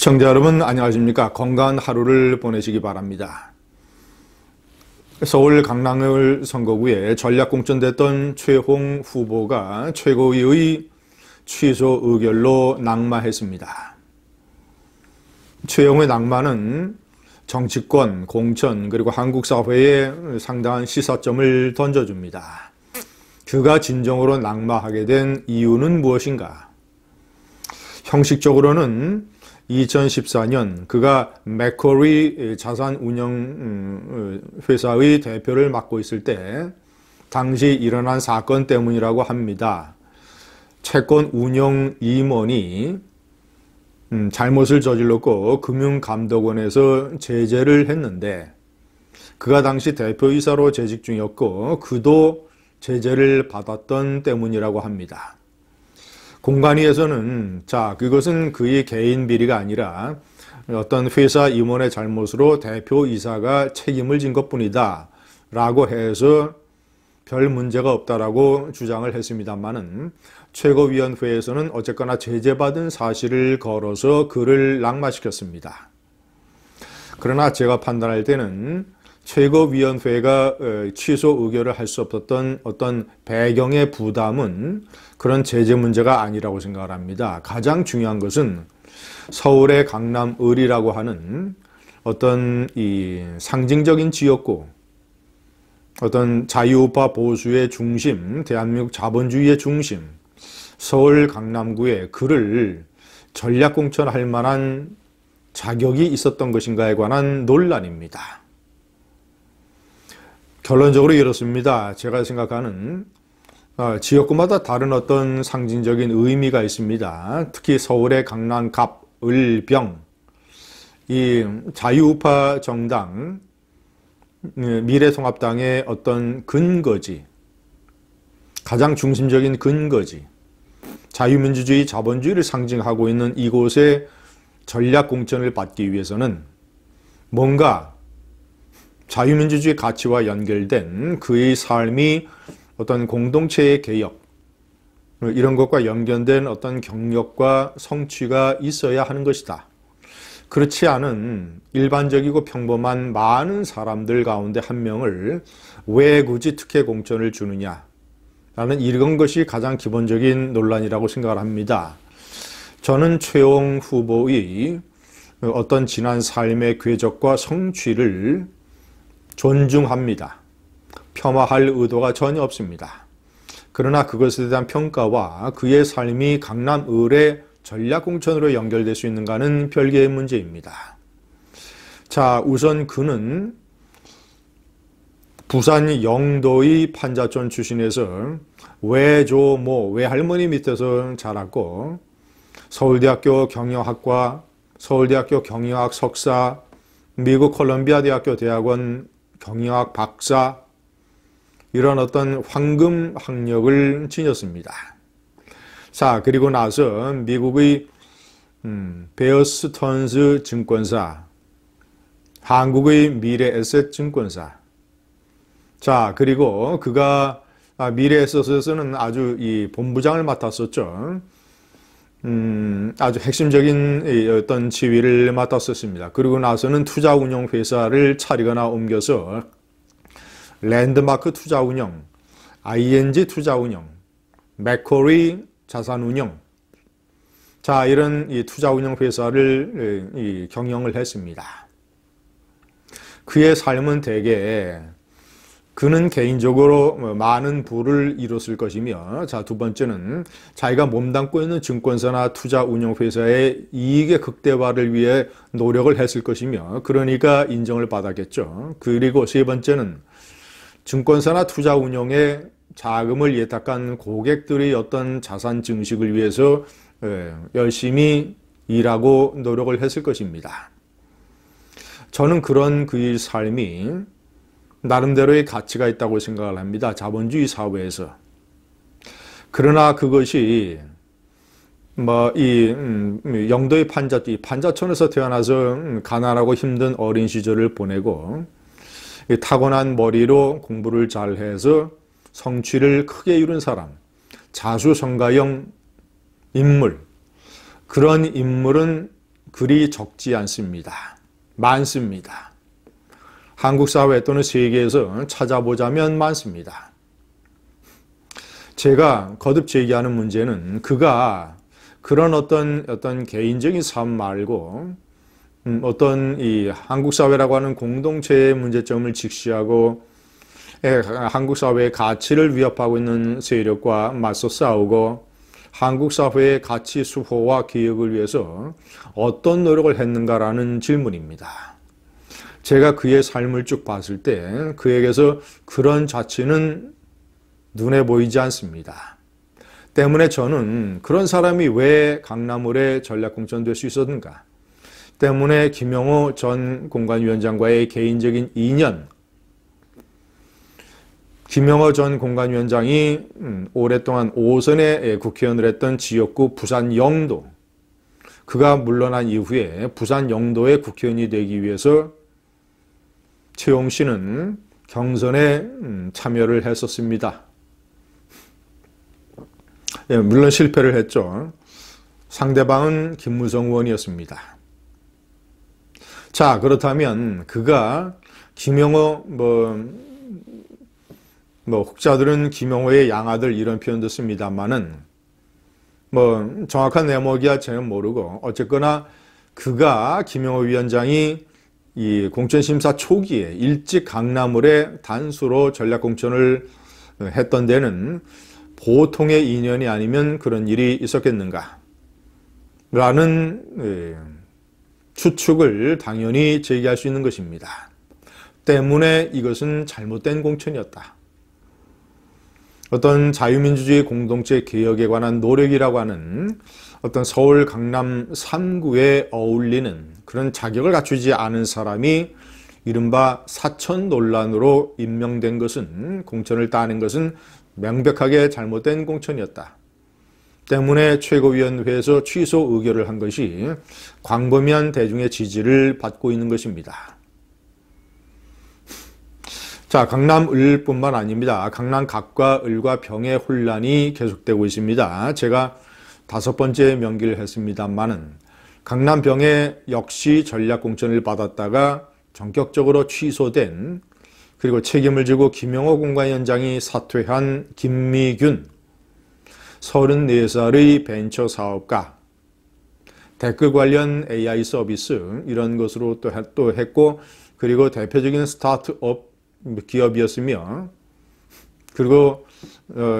시청자 여러분 안녕하십니까? 건강한 하루를 보내시기 바랍니다. 서울 강남을 선거구에 전략공천됐던 최홍 후보가 최고위의 취소 의결로 낙마했습니다. 최홍의 낙마는 정치권, 공천 그리고 한국 사회에 상당한 시사점을 던져줍니다. 그가 진정으로 낙마하게 된 이유는 무엇인가? 형식적으로는 2014년 그가 맥쿼리 자산운용 회사의 대표를 맡고 있을 때 당시 일어난 사건 때문이라고 합니다. 채권 운용 임원이 잘못을 저질렀고 금융감독원에서 제재를 했는데 그가 당시 대표이사로 재직 중이었고 그도 제재를 받았던 때문이라고 합니다. 공관위에서는 그것은 그의 개인 비리가 아니라 어떤 회사 임원의 잘못으로 대표이사가 책임을 진 것뿐이다 라고 해서 별 문제가 없다라고 주장을 했습니다만은 최고위원회에서는 어쨌거나 제재받은 사실을 걸어서 그를 낙마시켰습니다. 그러나 제가 판단할 때는 최고위원회가 취소 의결을 할 수 없었던 어떤 배경의 부담은 그런 제재 문제가 아니라고 생각을 합니다. 가장 중요한 것은 서울의 강남을이라고 하는 어떤 이 상징적인 지역구, 어떤 자유우파 보수의 중심, 대한민국 자본주의의 중심, 서울 강남구에 그를 전략공천할 만한 자격이 있었던 것인가에 관한 논란입니다. 결론적으로 이렇습니다. 제가 생각하는 지역구마다 다른 어떤 상징적인 의미가 있습니다. 특히 서울의 강남, 갑, 을, 병, 이 자유우파 정당, 미래통합당의 어떤 근거지, 가장 중심적인 근거지, 자유민주주의, 자본주의를 상징하고 있는 이곳에 전략공천을 받기 위해서는 뭔가 자유민주주의 가치와 연결된 그의 삶이 어떤 공동체의 개혁, 이런 것과 연결된 어떤 경력과 성취가 있어야 하는 것이다. 그렇지 않은 일반적이고 평범한 많은 사람들 가운데 한 명을 왜 굳이 특혜 공천을 주느냐 라는 이런 것이 가장 기본적인 논란이라고 생각을 합니다. 저는 최홍 후보의 어떤 지난 삶의 궤적과 성취를 존중합니다. 폄하할 의도가 전혀 없습니다. 그러나 그것에 대한 평가와 그의 삶이 강남을의 전략공천으로 연결될 수 있는가는 별개의 문제입니다. 우선 그는 부산 영도의 판자촌 출신에서 외조모, 외할머니 밑에서 자랐고 서울대학교 경영학과, 서울대학교 경영학 석사, 미국 콜롬비아 대학교 대학원 경영학 박사, 이런 어떤 황금 학력을 지녔습니다. 그리고 나서 미국의 베어스턴스 증권사, 한국의 미래에셋 증권사, 그리고 그가 미래에셋에서는 아주 이 본부장을 맡았었죠. 아주 핵심적인 어떤 지위를 맡았었습니다. 그리고 나서는 투자운용회사를 차리거나 옮겨서 랜드마크 투자운용, ING 투자운용, 맥쿼리 자산운용, 이런 이 투자운용회사를 경영을 했습니다. 그의 삶은 대개 그는 개인적으로 많은 부를 이뤘을 것이며, 두 번째는 자기가 몸담고 있는 증권사나 투자운용회사의 이익의 극대화를 위해 노력을 했을 것이며, 그러니까 인정을 받았겠죠. 그리고 세 번째는 증권사나 투자운용에 자금을 예탁한 고객들의 어떤 자산 증식을 위해서 열심히 일하고 노력을 했을 것입니다. 저는 그런 그의 삶이 나름대로의 가치가 있다고 생각을 합니다. 자본주의 사회에서. 그러나 그것이 영도의 판자촌에서 태어나서 가난하고 힘든 어린 시절을 보내고 타고난 머리로 공부를 잘해서 성취를 크게 이룬 사람, 자수성가형 인물, 그런 인물은 그리 적지 않습니다. 많습니다. 한국 사회 또는 세계에서 찾아보자면 많습니다. 제가 거듭 제기하는 문제는 그가 그런 어떤 개인적인 삶 말고 어떤 이 한국 사회라고 하는 공동체의 문제점을 직시하고 한국 사회의 가치를 위협하고 있는 세력과 맞서 싸우고 한국 사회의 가치 수호와 개혁을 위해서 어떤 노력을 했는가라는 질문입니다. 제가 그의 삶을 쭉 봤을 때 그에게서 그런 자취는 눈에 보이지 않습니다. 때문에 저는 그런 사람이 왜 강남을에 전략공천될 수 있었는가? 때문에 김영호 전 공관위원장과의 개인적인 인연, 김영호 전 공관위원장이 오랫동안 5선의 국회의원을 했던 지역구 부산 영도, 그가 물러난 이후에 부산 영도의 국회의원이 되기 위해서 최용 씨는 경선에 참여를 했었습니다. 물론 실패를 했죠. 상대방은 김무성 의원이었습니다. 자, 그렇다면 그가 김영호 혹자들은 김영호의 양아들 이런 표현도 씁니다만은 정확한 내목이야 저는 모르고 어쨌거나 그가 김영호 위원장이 이 공천심사 초기에 일찍 강남을에 단수로 전략공천을 했던 데는 보통의 인연이 아니면 그런 일이 있었겠는가 라는 추측을 당연히 제기할 수 있는 것입니다. 때문에 이것은 잘못된 공천이었다. 어떤 자유민주주의 공동체 개혁에 관한 노력이라고 하는 어떤 서울 강남 3구에 어울리는 그런 자격을 갖추지 않은 사람이 이른바 사천 논란으로 임명된 것은, 공천을 따낸 것은 명백하게 잘못된 공천이었다. 때문에 최고위원회에서 취소 의결을 한 것이 광범위한 대중의 지지를 받고 있는 것입니다. 자, 강남을뿐만 아닙니다. 강남 갑과 을과 병의 혼란이 계속되고 있습니다. 제가 5번째 명기를 했습니다만은 강남병에 역시 전략공천을 받았다가 전격적으로 취소된, 그리고 책임을 지고 김영호 공관위원장이 사퇴한 김미균 34살의 벤처 사업가, 댓글 관련 AI 서비스 이런 것으로 또 했고, 그리고 대표적인 스타트업 기업이었으며, 그리고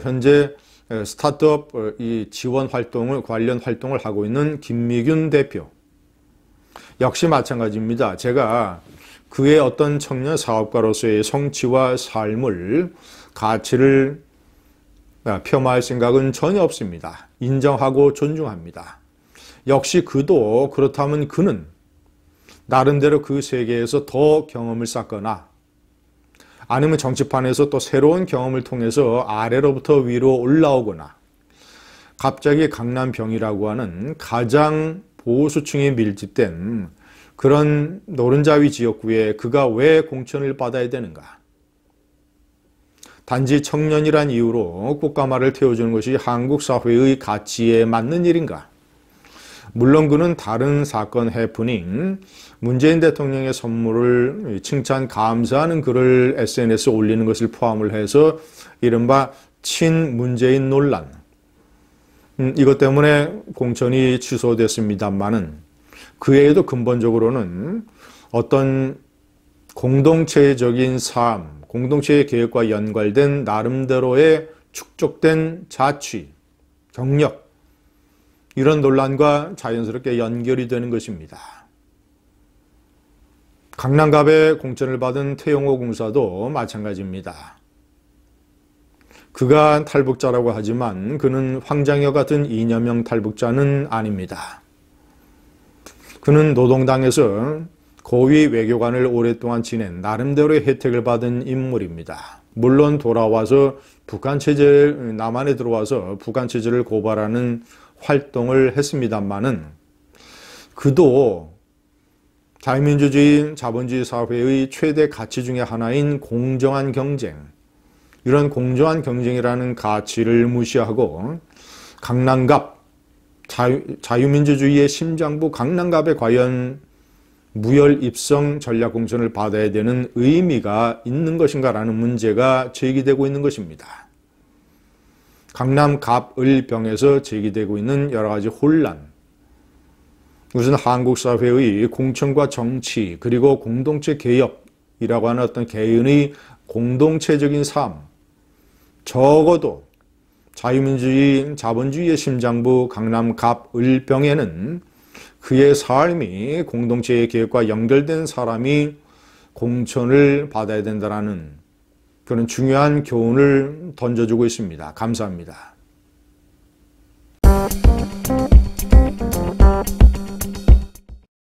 현재 스타트업 이 지원 활동을, 관련 활동을 하고 있는 김미균 대표 역시 마찬가지입니다. 제가 그의 어떤 청년 사업가로서의 성취와 삶을, 가치를 폄하할 생각은 전혀 없습니다. 인정하고 존중합니다. 역시 그도 그렇다면 그는 나름대로 그 세계에서 더 경험을 쌓거나 아니면 정치판에서 또 새로운 경험을 통해서 아래로부터 위로 올라오거나, 갑자기 강남병이라고 하는 가장 보수층이 밀집된 그런 노른자위 지역구에 그가 왜 공천을 받아야 되는가? 단지 청년이란 이유로 꽃가마를 태워주는 것이 한국 사회의 가치에 맞는 일인가? 물론 그는 다른 사건 해프닝, 문재인 대통령의 선물을 칭찬 감사하는 글을 SNS에 올리는 것을 포함을 해서 이른바 친문재인 논란, 이것 때문에 공천이 취소됐습니다만은 그 외에도 근본적으로는 어떤 공동체적인 삶, 공동체의 개혁과 연관된 나름대로의 축적된 자취, 경력, 이런 논란과 자연스럽게 연결이 되는 것입니다. 강남갑에 공천을 받은 태영호 공사도 마찬가지입니다. 그가 탈북자라고 하지만 그는 황장여 같은 이념형 탈북자는 아닙니다. 그는 노동당에서 고위 외교관을 오랫동안 지낸 나름대로의 혜택을 받은 인물입니다. 물론 돌아와서 북한 체제, 남한에 들어와서 북한 체제를 고발하는 활동을 했습니다만은 그도 자유민주주의, 자본주의 사회의 최대 가치 중에 하나인 공정한 경쟁, 이런 공정한 경쟁이라는 가치를 무시하고 강남갑 자유민주주의의 심장부 강남갑에 과연 무혈 입성 전략공천을 받아야 되는 의미가 있는 것인가라는 문제가 제기되고 있는 것입니다. 강남갑을병에서 제기되고 있는 여러 가지 혼란, 우선 한국 사회의 공천과 정치 그리고 공동체 개혁이라고 하는 어떤 개인의 공동체적인 삶, 적어도 자유민주주의, 자본주의의 심장부 강남갑을병에는 그의 삶이 공동체의 개혁과 연결된 사람이 공천을 받아야 된다는 그런 중요한 교훈을 던져주고 있습니다. 감사합니다.